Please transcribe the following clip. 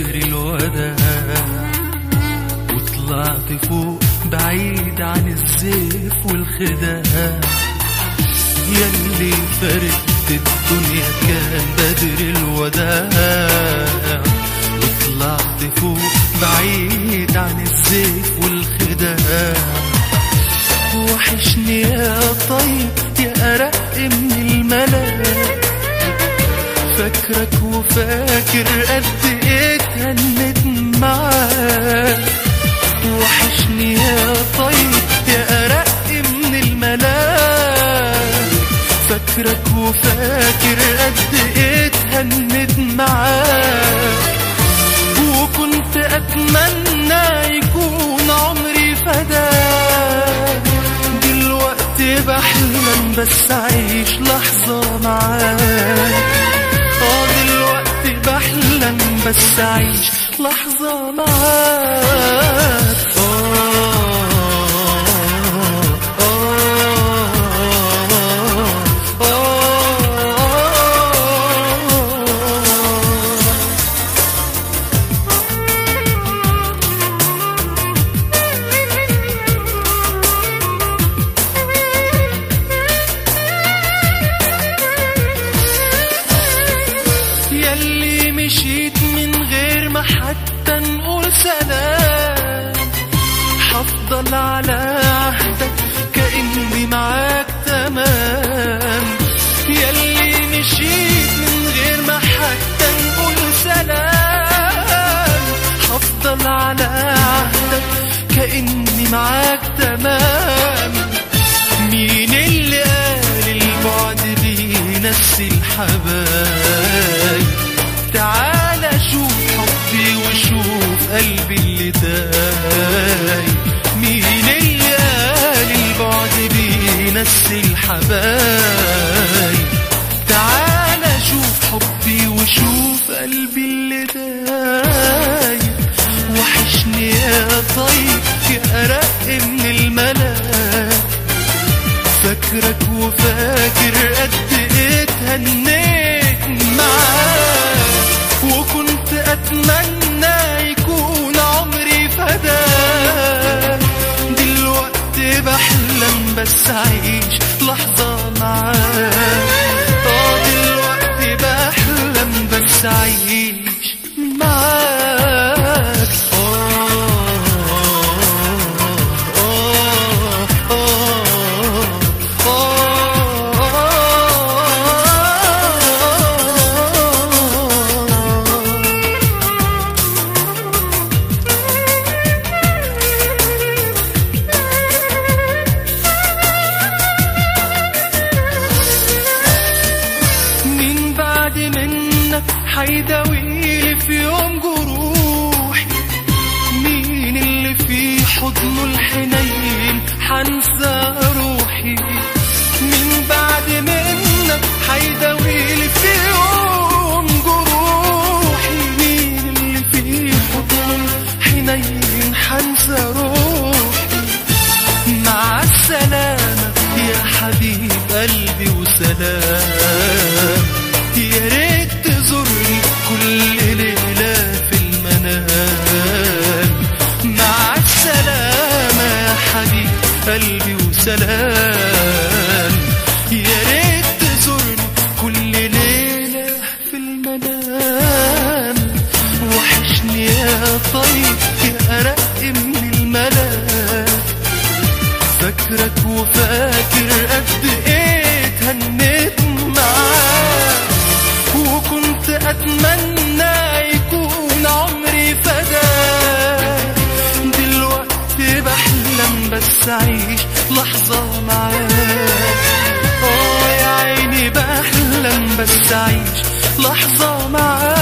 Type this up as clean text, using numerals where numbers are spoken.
بدر الوداع، وطلعت فوق بعيد عن الزيف والخداع. ياللي فرقت الدنيا كان بدر الوداع، وطلعت فوق بعيد عن الزيف والخداع. وحشني يا طيب يا أرق من الملاك، فاكرك وفاكر قد ايه اتهنت معاك. وحشني يا طيب يا أرق من الملاك، فاكرك وفاكر قد ايه اتهنت معاك. وكنت أتمنى يكون عمري فداك، دلوقتي بحلم بس أعيش لحظة معاك. دلوقتي بحلم بس أعيش لحظة معاك. ياللي مشيت من غير ما حتى نقول سلام، حفضل على عهدك كأني معاك تمام. ياللي مشيت من غير ما حتى نقول سلام، حفضل على عهدك كأني معاك تمام. مين اللي قال البعد بينسي الحبايب؟ تعال شوف حبي وشوف قلبي اللي دايب. مين اللي قال البعد بينسي الحبايب؟ تعال شوف حبي وشوف قلبي اللي دايب. وحشني يا طيب يا أرق من الملاك، فاكرك وفاكر قد ايه اتهنيت معاك. وكنت أتمنى يكون عمري فداك، دلوقتي بحلم بس أعيش لحظة معاك. دلوقتي بحلم بس أعيش معاك. منك حيداويلي في يوم جروحي، مين اللي في حضنه الحنين حنسى روحي. من بعد منك حيداويلي في يوم جروحي، مين اللي في حضنه الحنين حنسى روحي. مع السلامة يا حبيب قلبي وسلام، يا ريت تزورني كل ليلة في المنام. مع السلامة يا حبيب قلبي وسلام، يا ريت تزورني كل ليلة في المنام. وحشني يا طيب يا أرق من الملاك، فاكرك وفاكر قد ايه اتهنيت معاك. وكنت أتمنى يكون عمري فداك، دلوقتي بحلم بس أعيش لحظة معاك. يا عيني بحلم بس أعيش لحظة معاك.